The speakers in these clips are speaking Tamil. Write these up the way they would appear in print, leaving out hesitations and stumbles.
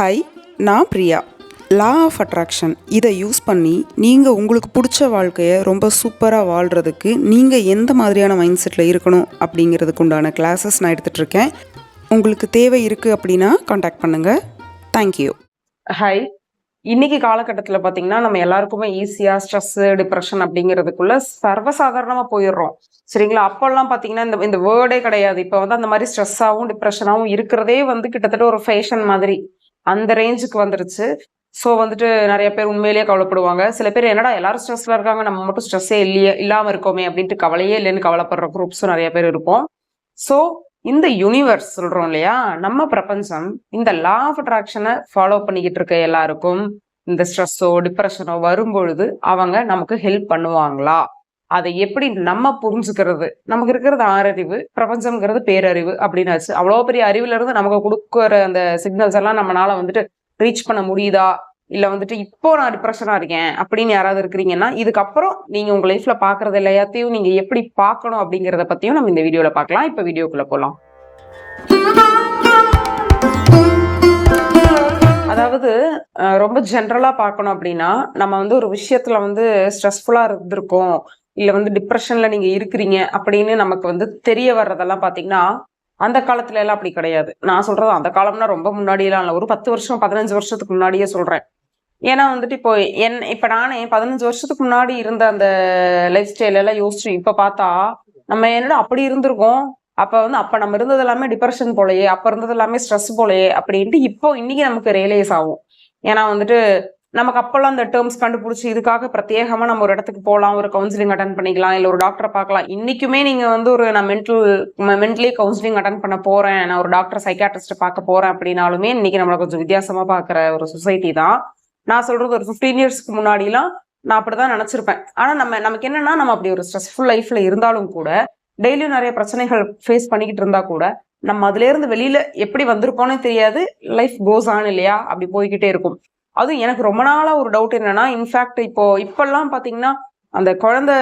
ஹாய், நான் பிரியா. லா ஆஃப் அட்ராக்ஷன் இதை யூஸ் பண்ணி நீங்கள் உங்களுக்கு பிடிச்ச வாழ்க்கையை ரொம்ப சூப்பராக வாழ்கிறதுக்கு நீங்கள் எந்த மாதிரியான மைண்ட் செட்டில் இருக்கணும் அப்படிங்கிறதுக்கு உண்டான கிளாஸஸ் நான் எடுத்துகிட்ருக்கேன். உங்களுக்கு தேவை இருக்குது அப்படின்னா காண்டாக்ட் பண்ணுங்கள். தேங்க்யூ. ஹாய், இன்னைக்கு காலகட்டத்தில் பார்த்தீங்கன்னா நம்ம எல்லாருக்குமே ஈஸியாக ஸ்ட்ரெஸ்ஸு டிப்ரெஷன் அப்படிங்கிறதுக்குள்ள சர்வசாதாரணமாக போயிடுறோம். சரிங்களா? அப்போல்லாம் பார்த்தீங்கன்னா இந்த வேர்டே கிடையாது. இப்போ வந்து அந்த மாதிரி ஸ்ட்ரெஸ்ஸாகவும் டிப்ரெஷனாகவும் இருக்கிறதே வந்து கிட்டத்தட்ட ஒரு ஃபேஷன் மாதிரி அந்த ரேஞ்சுக்கு வந்துருச்சு. ஸோ வந்துட்டு நிறைய பேர் உண்மையிலேயே கவலைப்படுவாங்க. சில பேர் என்னடா எல்லாரும் ஸ்ட்ரெஸ்ல இருக்காங்க, நம்ம மட்டும் ஸ்ட்ரெஸ்ஸே இல்லாமல் இருக்கோமே அப்படின்ட்டு கவலையே இல்லைன்னு கவலைப்படுற குரூப்ஸும் நிறைய பேர் இருப்போம். ஸோ இந்த யூனிவர்ஸ் சொல்றோம் இல்லையா, நம்ம பிரபஞ்சம் இந்த லா ஆஃப் அட்ராக்ஷனை ஃபாலோ பண்ணிக்கிட்டு இருக்க எல்லாருக்கும் இந்த ஸ்ட்ரெஸ்ஸோ டிப்ரெஷனோ வரும்பொழுது அவங்க நமக்கு ஹெல்ப் பண்ணுவாங்களா, அதை எப்படி நம்ம புரிஞ்சுக்கிறது? நமக்கு இருக்கிறது ஆறறிவு, பிரபஞ்சம்ங்கிறது பேரறிவு அப்படின்னாச்சு. அவ்வளோ பெரிய அறிவுல இருந்து நமக்கு கொடுக்குற அந்த சிக்னல்ஸ் எல்லாம் நம்மளால வந்துட்டு ரீச் பண்ண முடியுதா? இல்ல வந்துட்டு இப்போ நான் டிப்ரெஷனா இருக்கேன் அப்படின்னு யாராவது இருக்கிறீங்கன்னா, இதுக்கப்புறம் நீங்க உங்க லைஃப்ல பாக்குறது எல்லாத்தையும் நீங்க எப்படி பார்க்கணும் அப்படிங்கிறத பத்தியும் நம்ம இந்த வீடியோல பார்க்கலாம். இப்ப வீடியோக்குள்ள போலாம். அதாவது ரொம்ப ஜென்ரலா பார்க்கணும் அப்படின்னா, நம்ம வந்து ஒரு விஷயத்துல வந்து ஸ்ட்ரெஸ்ஃபுல்லா இருந்திருக்கோம், இல்ல வந்து டிப்ரெஷன்ல நீங்க இருக்கிறீங்க அப்படின்னு நமக்கு வந்து தெரிய வர்றதெல்லாம் பாத்தீங்கன்னா, அந்த காலத்துல எல்லாம் அப்படி கிடையாது. நான் சொல்றது அந்த காலம்னா ரொம்ப முன்னாடியெல்லாம் இல்லை, ஒரு 10 வருஷம் 15 வருஷத்துக்கு முன்னாடியே சொல்றேன். ஏன்னா வந்துட்டு இப்ப நானே 15 வருஷத்துக்கு முன்னாடி இருந்த அந்த லைஃப் ஸ்டைல் எல்லாம் யோசிச்சு இப்ப பார்த்தா நம்ம என்னடா அப்படி இருந்திருக்கோம், அப்ப நம்ம இருந்தது எல்லாமே டிப்ரெஷன் போலயே, அப்ப இருந்தது எல்லாமே ஸ்ட்ரெஸ் போலயே அப்படின்ட்டு இப்போ இன்னைக்கு நமக்கு ரியலைஸ் ஆகும். ஏன்னா வந்துட்டு நமக்கு அப்பெல்லாம் அந்த டேர்ம்ஸ் கண்டுபிடிச்சி இதுக்காக பிரத்யேகமா நம்ம ஒரு இடத்துக்கு போகலாம், ஒரு கவுன்சிலிங் அட்டன் பண்ணிக்கலாம், இல்ல ஒரு டாக்டரை பார்க்கலாம். இன்னைக்குமே நீங்க வந்து நான் மென்டலி கவுன்சிலிங் அட்டன் பண்ண போறேன், நான் ஒரு டாக்டர் சைக்காட்ரிஸ்ட் பார்க்க போறேன் அப்படின்னாலுமே இன்னைக்கு நம்மளை கொஞ்சம் வித்தியாசமா பாக்குற ஒரு சொசைட்டி தான். நான் சொல்றது ஒரு 15 இயர்ஸ்க்கு முன்னாடிலாம் நான் அப்படிதான் நினைச்சிருப்பேன். ஆனா நமக்கு என்னன்னா, நம்ம அப்படி ஒரு ஸ்ட்ரெஸ்ஃபுல் லைஃப்ல இருந்தாலும் கூட டெய்லியும் நிறைய பிரச்சனைகள் ஃபேஸ் பண்ணிக்கிட்டு இருந்தா கூட நம்ம அதுல இருந்து வெளியில எப்படி வந்திருக்கோன்னு தெரியாது. லைஃப் கோஸ் ஆன் இல்லையா, அப்படி போய்கிட்டே இருக்கும். அதுவும் எனக்கு ரொம்ப நாளா ஒரு டவுட் என்னன்னா, இன்ஃபேக்ட் இப்பெல்லாம் பாத்தீங்கன்னா அந்த குழந்தை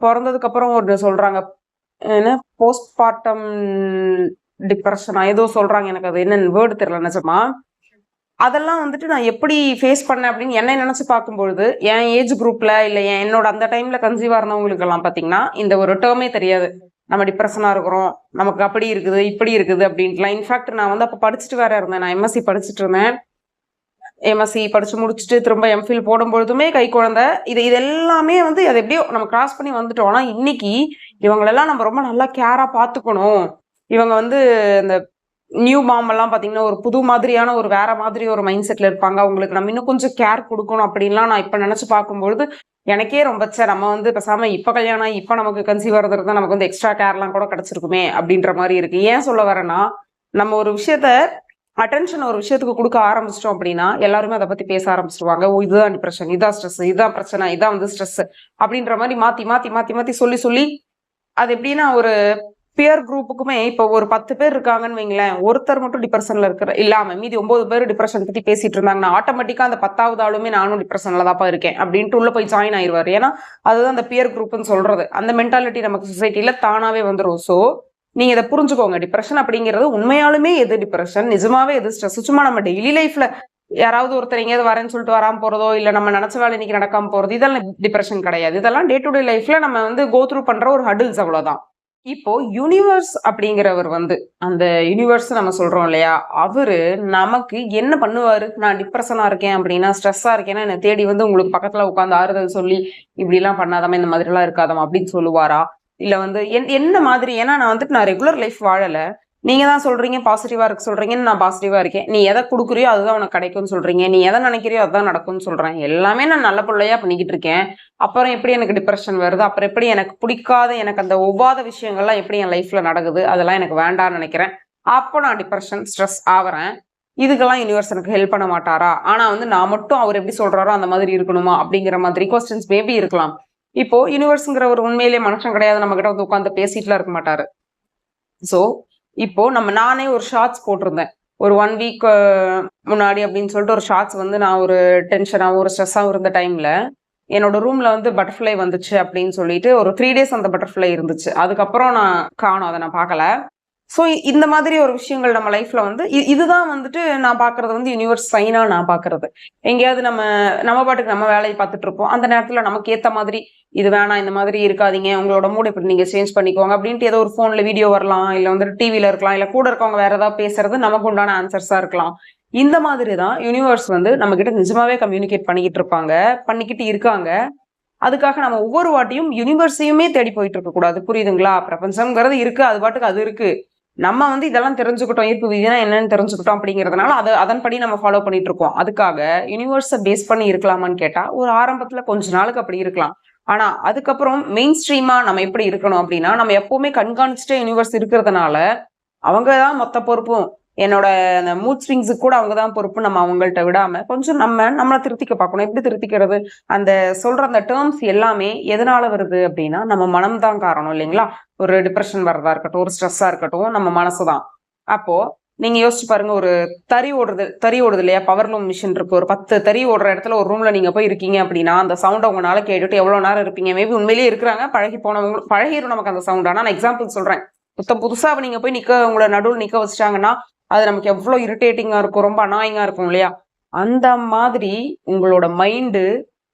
பிறந்ததுக்கு அப்புறம் ஒரு சொல்றாங்க, என்ன போஸ்ட்மார்ட்டம் டிப்ரெஷனா ஏதோ சொல்றாங்க, எனக்கு அது என்னன்னு வேர்டு தெரியல நிஜமா. அதெல்லாம் வந்துட்டு நான் எப்படி ஃபேஸ் பண்ணேன் அப்படின்னு என்னை நினைச்சு பார்க்கும்பொழுது, என் ஏஜ் குரூப்ல இல்ல என்னோட அந்த டைம்ல கன்சீவா இருந்தவங்களுக்கு எல்லாம் பாத்தீங்கன்னா இந்த ஒரு டேர்மே தெரியாது. நம்ம டிப்ரெஷனா இருக்கிறோம், நமக்கு அப்படி இருக்குது இப்படி இருக்குது அப்படின்ட்டுலாம். இன்ஃபேக்ட் நான் வந்து அப்ப படிச்சுட்டு வேற இருந்தேன், நான் எம்எஸ்சி படிச்சுட்டு இருந்தேன். எம்எஸ்சி படிச்சு முடிச்சுட்டு திரும்ப எம்ஃபில் போடும்பொழுதுமே கை குழந்தை இது எல்லாமே வந்து அது எப்படியோ நம்ம கிராஸ் பண்ணி வந்துட்டோம். ஆனா இன்னைக்கு இவங்களெல்லாம் நம்ம ரொம்ப நல்லா கேரா பாத்துக்கணும். இவங்க வந்து இந்த நியூ மாம் எல்லாம் பாத்தீங்கன்னா ஒரு புது மாதிரியான ஒரு வேற மாதிரி ஒரு மைண்ட் செட்ல இருப்பாங்க. அவங்களுக்கு நம்ம இன்னும் கொஞ்சம் கேர் கொடுக்கணும் அப்படின்லாம் நான் இப்ப நினைச்சு பார்க்கும்பொழுது எனக்கே ரொம்ப நம்ம வந்து பேசாம இப்ப கல்யாணம் இப்ப நமக்கு கன்சீவ் வரது இருந்தா நமக்கு வந்து எக்ஸ்ட்ரா கேர்லாம் கூட கிடைச்சிருக்குமே அப்படின்ற மாதிரி இருக்கு. ஏன் சொல்ல வரேன்னா, நம்ம ஒரு விஷயத்த அட்டென்ஷன் ஒரு விஷயத்துக்கு கொடுக்க ஆரம்பிச்சிட்டோம் அப்படின்னா எல்லாருமே அதை பத்தி பேச ஆரம்பிச்சிருவாங்க. ஓ, இதுதான் டிப்ரெஷன், இதான் ஸ்ட்ரெஸ், இதான் பிரச்சனை, இதான் வந்து ஸ்ட்ரெஸ் அப்படின்ற மாதிரி மாத்தி மாத்தி மாத்தி மாத்தி சொல்லி சொல்லி அது எப்படின்னா ஒரு பியர் குரூப்புக்குமே இப்போ ஒரு 10 பேர் இருக்காங்கன்னு வைங்களேன், ஒருத்தர் மட்டும் டிப்ரெஷன்ல இல்லாம மீதி 9 பேர் டிப்ரெஷன் பத்தி பேசிட்டு இருந்தாங்கன்னா ஆட்டோமேட்டிக்கா அந்த 10வது ஆளுமே நானும் டிப்ரெஷன்ல தான்ப்பா இருக்கேன் அப்படின்ட்டு உள்ள போய் ஜாயின் ஆயிடுவாரு. ஏன்னா அதுதான் அந்த பியர் குரூப்னு சொல்றது. அந்த மென்டாலிட்டி நமக்கு சொசைட்டில தானாவே வந்துடும். ஸோ நீங்க இதை புரிஞ்சுக்கோங்க, டிப்ரெஷன் அப்படிங்கிறது உண்மையாலுமே எது டிப்ரெஷன், நிஜமாவே எது ஸ்ட்ரெஸ். சும்மா நம்ம டெய்லி லைஃப்ல யாராவது ஒருத்தர் எங்கேயாவது வரேன்னு சொல்லிட்டு வராம போறதோ இல்ல நம்ம நினைச்ச வேலை இன்னைக்கு நடக்காம போறது இதெல்லாம் டிப்ரெஷன் கிடையாது. இதெல்லாம் டே டு டே லைஃப்ல நம்ம வந்து கோ த்ரூ பண்ற ஒரு ஹடில்ஸ், அவ்வளவுதான். இப்போ யூனிவர்ஸ் அப்படிங்கிறவர் வந்து அந்த யூனிவர்ஸ் நம்ம சொல்றோம் இல்லையா, அவரு நமக்கு என்ன பண்ணுவாரு? நான் டிப்ரெஷனா இருக்கேன் அப்படின்னா, ஸ்ட்ரெஸ்ஸா இருக்கேன்னா என்ன தேடி வந்து உங்களுக்கு பக்கத்துல உட்காந்து ஆறுதல் சொல்லி இப்படி எல்லாம் பண்ணாதாம, இந்த மாதிரி எல்லாம் இருக்காதாமா அப்படின்னு சொல்லுவாரா? இல்ல வந்து என்ன மாதிரி? ஏன்னா நான் ரெகுலர் லைஃப் வாழல. நீங்க தான் சொல்றீங்க பாசிட்டிவா இருக்கு சொல்றீங்கன்னு, நான் பாசிட்டிவா இருக்கேன். நீ எதை கொடுக்குறியோ அதுதான் உனக்கு கிடைக்கும்னு சொல்றீங்க, நீ எதை நினைக்கிறியோ அதுதான் நடக்கும்னு சொல்றேன். எல்லாமே நான் நல்ல பிள்ளையா பண்ணிக்கிட்டு இருக்கேன். அப்புறம் எப்படி எனக்கு டிப்ரெஷன் வருது? அப்புறம் எப்படி எனக்கு பிடிக்காத எனக்கு அந்த ஒவ்வாத விஷயங்கள்லாம் எப்படி என் லைஃப்ல நடக்குது? அதெல்லாம் எனக்கு வேண்டாம்னு நினைக்கிறேன். அப்போ நான் டிப்ரெஷன் ஸ்ட்ரெஸ் ஆவறேன். இதுக்கெல்லாம் யூனிவர்ஸ் எனக்கு ஹெல்ப் பண்ண மாட்டாரா? ஆனா வந்து நான் மட்டும் அவர் எப்படி சொல்றாரோ அந்த மாதிரி இருக்கணுமா அப்படிங்கிற மாதிரி கொஸ்டின்ஸ் மேபி இருக்கலாம். இப்போ யூனிவர்ஸ்ங்கிற ஒரு உண்மையிலேயே மனுஷன் கிடையாது, நம்ம கிட்ட வந்து உட்காந்து பேசிட்டுலாம் இருக்க மாட்டாரு. ஸோ இப்போ நானே ஒரு ஷார்ட்ஸ் போட்டிருந்தேன் ஒரு 1 வீக் முன்னாடி அப்படின்னு சொல்லிட்டு. ஒரு ஷார்ட்ஸ் வந்து நான் ஒரு டென்ஷனாகவும் ஒரு ஸ்ட்ரெஸ்ஸாகவும் இருந்த டைம்ல என்னோட ரூம்ல வந்து பட்டர்ஃப்ளை வந்துச்சு அப்படின்னு சொல்லிட்டு ஒரு 3 days அந்த பட்டர்ஃப்ளை இருந்துச்சு. அதுக்கப்புறம் நான் காணோம், அதை நான் பார்க்கல. ஸோ இந்த மாதிரி ஒரு விஷயங்கள் நம்ம லைஃப்ல வந்து இதுதான் வந்துட்டு நான் பாக்குறது வந்து யூனிவர்ஸ் சைனா நான் பாக்குறது. எங்கேயாவது நம்ம பாட்டுக்கு நம்ம வேலையை பார்த்துட்டு இருப்போம். அந்த நேரத்துல நமக்கு ஏத்த மாதிரி இது வேணாம், இந்த மாதிரி இருக்காதீங்க, உங்களோட மூட் இப்படி நீங்க சேஞ்ச் பண்ணிக்கோங்க அப்படின்ட்டு ஏதோ ஒரு போன்ல வீடியோ வரலாம், இல்ல வந்து டிவில இருக்கலாம், இல்ல கூட இருக்கவங்க வேற ஏதாவது பேசுறது நமக்கு உண்டான ஆன்சர்ஸா இருக்கலாம். இந்த மாதிரி தான் யூனிவர்ஸ் வந்து நம்ம கிட்ட நிஜமாவே கம்யூனிகேட் பண்ணிக்கிட்டு இருக்காங்க. அதுக்காக நம்ம ஒவ்வொரு வாட்டியும் யூனிவர்ஸையுமே தேடி போயிட்டு இருக்க கூடாது. புரியுதுங்களா? பிரபஞ்சம்ங்கிறது இருக்கு, அது பாட்டுக்கு அது இருக்கு. நம்ம வந்து இதெல்லாம் தெரிஞ்சுக்கிட்டோம், ஈர்ப்பு விதினா என்னன்னு தெரிஞ்சுக்கிட்டோம் அப்படிங்கிறதுனால அதன்படி நம்ம ஃபாலோ பண்ணிட்டு இருக்கோம். அதுக்காக யூனிவர்ஸை பேஸ் பண்ணி இருக்கலாமான்னு கேட்டா ஒரு ஆரம்பத்துல கொஞ்ச நாளுக்கு அப்படி இருக்கலாம். ஆனா அதுக்கப்புறம் மெயின் ஸ்ட்ரீமா நம்ம எப்படி இருக்கணும் அப்படின்னா, நம்ம எப்பவுமே கண்காணிச்சுட்டே யூனிவர்ஸ் இருக்கிறதுனால அவங்கதான் மொத்த பொறுப்பும். என்னோட அந்த மூட் ஸ்விங்ஸுக்கு கூட அவங்கதான் பொறுப்பு. நம்ம அவங்கள்ட்ட விடாம கொஞ்சம் நம்மளை திருத்திக்க பார்க்கணும். எப்படி திருத்திக்கிறது? அந்த சொல்ற அந்த டேர்ம்ஸ் எல்லாமே எதனால வருது அப்படின்னா, நம்ம மனம் தான் காரணம் இல்லைங்களா? ஒரு டிப்ரெஷன் வர்றதா இருக்கட்டும், ஒரு ஸ்ட்ரெஸ்ஸா இருக்கட்டும், நம்ம மனசுதான். அப்போ நீங்க யோசிச்சு பாருங்க, ஒரு தறி ஓடுது இல்லையா? பவர்லூம் மிஷின் இருக்கு. ஒரு 10 தறி ஓடுற இடத்துல ஒரு ரூம்ல நீங்க போய் இருக்கீங்க அப்படின்னா, அந்த சவுண்ட் உங்களால கேட்டுட்டு எவ்வளவு நேரம் இருப்பீங்க? மேபி உண்மையிலேயே இருக்கிறாங்க, பழகிரும் நமக்கு அந்த சவுண்ட். ஆனா நான் எக்ஸாம்பிள் சொல்றேன். புதுசா நீங்க போய் உங்களை நடுவில் நிக்க வச்சுட்டாங்கன்னா அது நமக்கு எவ்வளவு இரிட்டேட்டிங்கா இருக்கும், ரொம்ப அனாயிங்கா இருக்கும் இல்லையா? அந்த மாதிரி உங்களோட மைண்டு,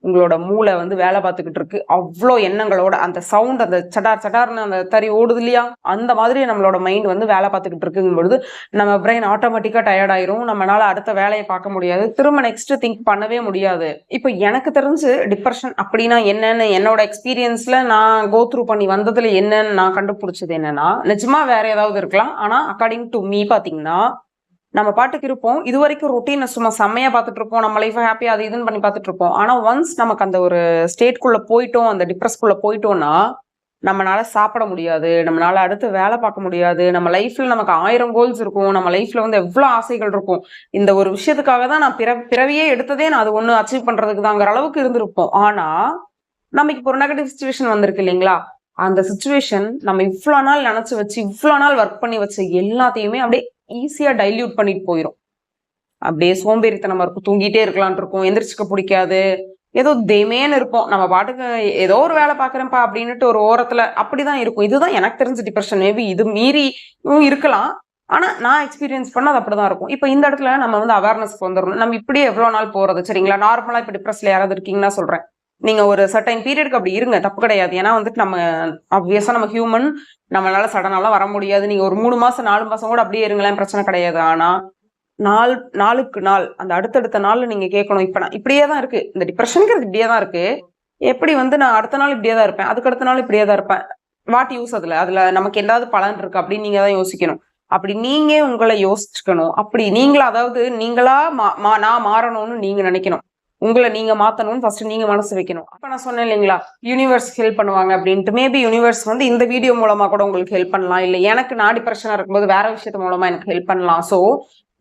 உங்களோட மூளை வந்து வேலை பார்த்துக்கிட்டு இருக்கு. அவ்வளோ எண்ணங்களோட அந்த சவுண்ட், அந்த சடார்னு அந்த தறி ஓடுது இல்லையா? அந்த மாதிரி நம்மளோட மைண்ட் வந்து வேலை பார்த்துக்கிட்டு இருக்குங்கும் பொழுது நம்ம பிரெயின் ஆட்டோமேட்டிக்கா டயர்ட் ஆயிரும். நம்மளால அடுத்த வேலையை பார்க்க முடியாது, திரும்ப நெக்ஸ்ட் திங்க் பண்ணவே முடியாது. இப்போ எனக்கு தெரிஞ்சு டிப்ரெஷன் அப்படின்னா என்னன்னு என்னோட எக்ஸ்பீரியன்ஸ்ல நான் கோ த்ரூ பண்ணி வந்ததுல என்னன்னு நான் கண்டுபிடிச்சது என்னன்னா, நிஜமா வேற ஏதாவது இருக்கலாம். ஆனா அக்கார்டிங் டு மீ பாத்தீங்கன்னா, நம்ம பாட்டுக்கு இருப்போம். இது வரைக்கும் ரொட்டீனை சும்மா செம்மையா பார்த்துட்டு இருப்போம். நம்ம லைஃப் ஹாப்பியா அது இதுன்னு பண்ணி பார்த்துட்டு இருப்போம். ஆனா ஒன்ஸ் நமக்கு அந்த ஒரு ஸ்டேட்குள்ள போயிட்டோம், அந்த டிப்ரெஸ்க்குள்ள போயிட்டோம்னா நம்மளால சாப்பிட முடியாது, நம்மளால அடுத்து வேலை பார்க்க முடியாது. நம்ம லைஃப்ல நமக்கு 1000 கோல்ஸ் இருக்கும். நம்ம லைஃப்ல வந்து எவ்வளவு ஆசைகள் இருக்கும். இந்த ஒரு விஷயத்துக்காக தான் நான் பிறவியே எடுத்ததே, நான் அது ஒண்ணு அச்சீவ் பண்றதுக்கு தாங்கிற அளவுக்கு இருந்திருப்போம். ஆனா நமக்கு இப்போ ஒரு நெகட்டிவ் சுச்சுவேஷன் வந்திருக்கு இல்லைங்களா? அந்த சுச்சுவேஷன் நம்ம இவ்வளவு நாள் நினைச்சு வச்சு, இவ்வளவு நாள் ஒர்க் பண்ணி வச்சு எல்லாத்தையுமே அப்படியே ஈஸியா டைல்யூட் பண்ணிட்டு போயிரும். அப்படியே சோம்பேறித்தனமா இருக்கும், தூங்கிட்டே இருக்கலான் இருக்கும், எந்திரிச்சுக்க பிடிக்காது, ஏதோ தேமேன்னு இருப்போம். நம்ம பாட்டுக்கு ஏதோ ஒரு வேலை பாக்குறேன்ப்பா அப்படின்னுட்டு ஒரு ஓரத்துல அப்படிதான் இருக்கும். இதுதான் எனக்கு தெரிஞ்ச டிப்ரெஷன். மேபி இது மீறி இருக்கலாம். ஆனா நான் எக்ஸ்பீரியன்ஸ் பண்ண அது அப்படிதான் இருக்கும். இப்ப இந்த இடத்துல நம்ம வந்து அவேர்னஸ்க்கு வந்துடணும். நம்ம இப்படியே எவ்வளவு நாள் போறது? சரிங்களா? நார்மலா இப்ப டிப்ரெஸ்ல யாராவது இருக்கீங்கன்னா சொல்றேன், நீங்க ஒரு சர்டைன் பீரியடுக்கு அப்படி இருங்க, தப்பு கிடையாது. ஏன்னா வந்துட்டு நம்ம ஆப்வியஸா நம்ம ஹியூமன், நம்மளால சடனாலாம் வர முடியாது. நீங்க ஒரு 3 மாசம் 4 மாசம் கூட அப்படியே இருங்களேன், பிரச்சனை கிடையாது. ஆனா நாளுக்கு நாள் அந்த அடுத்தடுத்த நாள்ல நீங்க கேட்கணும், இப்ப நான் இப்படியே தான் இருக்கு, இந்த டிப்ரெஷனுங்கிறது இப்படியே தான் இருக்கு, எப்படி வந்து நான் அடுத்த நாள் இப்படியே தான் இருப்பேன், அதுக்கு அடுத்த நாள் இப்படியே தான் இருப்பேன், வாட் யூஸ்? அதுல நமக்கு ஏதாவது பலன் இருக்கு அப்படின்னு நீங்க தான் யோசிக்கணும். அப்படி நீங்க உங்களை யோசிச்சுக்கணும். அப்படி நீங்களா, அதாவது நீங்களா நான் மாறணும்னு நீங்க நினைக்கணும். உங்களை நீங்க மாத்தணும்னு ஃபர்ஸ்ட் நீங்க மனசு வைக்கணும். அப்ப நான் சொன்னேன் இல்லைங்களா, யூனிவர்ஸ் ஹெல்ப் பண்ணுவாங்க அப்படின்ட்டு. மேபி யூனிவர்ஸ் வந்து இந்த வீடியோ மூலமா கூட உங்களுக்கு ஹெல்ப் பண்ணலாம், இல்ல எனக்கு நான் டிப்ரெஷனா இருக்கும்போது வேற விஷயத்து மூலமா எனக்கு ஹெல்ப் பண்ணலாம். சோ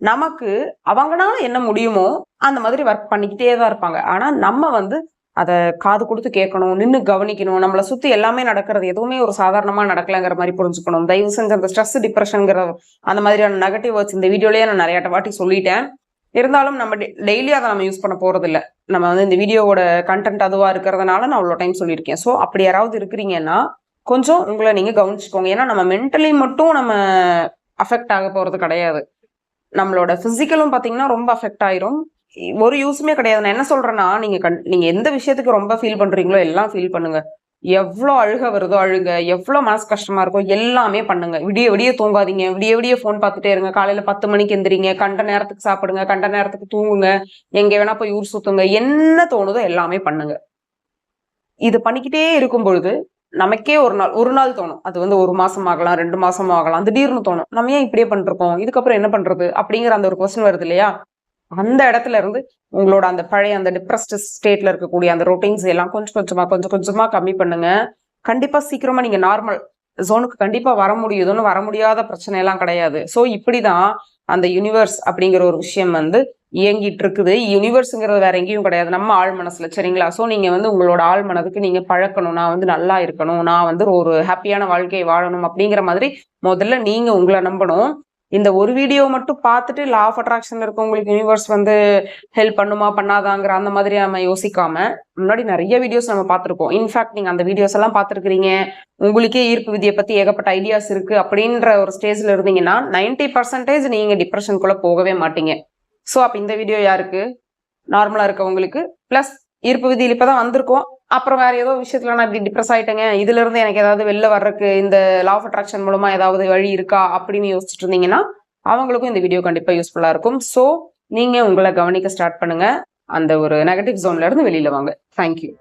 நமக்கு அவங்கனால என்ன முடியுமோ அந்த மாதிரி ஒர்க் பண்ணிக்கிட்டே தான் இருப்பாங்க. ஆனா நம்ம வந்து அதை காது கொடுத்து கேட்கணும், நின்று கவனிக்கணும். நம்மளை சுத்தி எல்லாமே நடக்கிறது எதுவுமே ஒரு சாதாரணமா நடக்கலங்கிற மாதிரி புரிஞ்சுக்கணும். தயவு செஞ்சு அந்த ஸ்ட்ரெஸ், டிப்ரெஷன்ங்கிற அந்த மாதிரியான நெகட்டிவ் வேர்ட்ஸ் இந்த வீடியோலயே நான் நிறைய வாட்டி சொல்லிட்டேன். இருந்தாலும் நம்ம டெய்லி அதை நம்ம யூஸ் பண்ண போறது இல்லை. நம்ம வந்து இந்த வீடியோவோட கண்டென்ட் அதுவா இருக்கிறதுனால நான் அவ்வளோ டைம் சொல்லியிருக்கேன். ஸோ அப்படி யாராவது இருக்கிறீங்கன்னா கொஞ்சம் உங்களை நீங்க கவனிச்சுக்கோங்க. ஏன்னா நம்ம மென்டலி மட்டும் நம்ம அஃபெக்ட் ஆக போறது கிடையாது, நம்மளோட பிசிக்கலும் பாத்தீங்கன்னா ரொம்ப அஃபெக்ட் ஆயிரும். ஒரு யூஸுமே கிடையாது. நான் என்ன சொல்றேன்னா, நீங்க எந்த விஷயத்துக்கு ரொம்ப ஃபீல் பண்றீங்களோ எல்லாம் ஃபீல் பண்ணுங்க. எவ்வளோ அழுக வருதோ அழுங்க, எவ்வளோ மனசு கஷ்டமா இருக்கோ எல்லாமே பண்ணுங்க. விடிய தூங்காதீங்க, விடிய ஃபோன் பார்த்துட்டே இருங்க. காலையில 10 மணிக்கு எந்திரிங்க, கண்ட நேரத்துக்கு சாப்பிடுங்க, கண்ட நேரத்துக்கு தூங்குங்க, எங்க வேணா போய் ஊர் சுத்துங்க, என்ன தோணுதோ எல்லாமே பண்ணுங்க. இது பண்ணிக்கிட்டே இருக்கும் பொழுது நமக்கே ஒரு நாள் தோணும், அது வந்து 1 மாசம் ஆகலாம், 2 மாசம் ஆகலாம், திடீர்னு தோணும், நம்ம ஏன் இப்படியே பண்ணிருக்கோம், இதுக்கப்புறம் என்ன பண்றது அப்படிங்கிற அந்த ஒரு கொஸ்டின் வருது இல்லையா? அந்த இடத்துல இருந்து உங்களோட அந்த பழைய அந்த டிப்ரெஸ்ட் ஸ்டேட்ல இருக்கக்கூடிய அந்த ரொட்டீன்ஸ் எல்லாம் கொஞ்சம் கொஞ்சமா கம்மி பண்ணுங்க. கண்டிப்பா சீக்கிரமா நீங்க நார்மல் ஜோனுக்கு கண்டிப்பா வர முடியுதுன்னு, வர முடியாத பிரச்சனை எல்லாம் கிடையாது. சோ இப்படிதான் அந்த யூனிவர்ஸ் அப்படிங்கிற ஒரு விஷயம் வந்து இயங்கிட்டு இருக்குது. யூனிவர்ஸ்ங்கிறது வேற எங்கேயும் கிடையாது, நம்ம ஆழ் மனசுல. சரிங்களா? சோ நீங்க வந்து உங்களோட ஆழ் மனதுக்கு நீங்க பழக்கணும், நான் வந்து நல்லா இருக்கணும், நான் வந்து ஒரு ஹாப்பியான வாழ்க்கையை வாழணும் அப்படிங்கிற மாதிரி முதல்ல நீங்க உங்களை நம்பணும். இந்த ஒரு வீடியோ மட்டும் பார்த்துட்டு லா ஆஃப் அட்ராக்ஷன்ல இருக்கவங்களுக்கு யூனிவர்ஸ் வந்து ஹெல்ப் பண்ணுமா பண்ணாதாங்கிற அந்த மாதிரி நம்ம யோசிக்காம, முன்னாடி நிறைய வீடியோஸ் நம்ம பார்த்துருக்கோம். இன்ஃபேக்ட் நீங்க அந்த வீடியோஸ் எல்லாம் பார்த்துருக்கீங்க, உங்களுக்கே ஈர்ப்பு விதியை பத்தி ஏகப்பட்ட ஐடியாஸ் இருக்கு அப்படின்ற ஒரு ஸ்டேஜ்ல இருந்தீங்கன்னா 90% நீங்க டிப்ரெஷனுக்குள்ள போகவே மாட்டீங்க. ஸோ அப்ப இந்த வீடியோ யாருக்கு? நார்மலா இருக்கவங்களுக்கு. பிளஸ் ஈர்ப்பு விதியில் இப்பதான் வந்திருக்கோம், அப்புறம் வேற ஏதோ விஷயத்துல நான் இப்படி டிப்ரெஸ் ஆயிட்டேங்க, இதுல இருந்து எனக்கு ஏதாவது வெளில வர்றதுக்கு இந்த லா ஆஃப் அட்ராக்ஷன் மூலமா ஏதாவது வழி இருக்கா அப்படின்னு யோசிச்சுட்டு இருந்தீங்கன்னா அவங்களுக்கும் இந்த வீடியோ கண்டிப்பா யூஸ்ஃபுல்லா இருக்கும். ஸோ நீங்க உங்களை கவனிக்க ஸ்டார்ட் பண்ணுங்க. அந்த ஒரு நெகட்டிவ் ஜோன்ல இருந்து வெளியில வாங்க. தேங்க்யூ.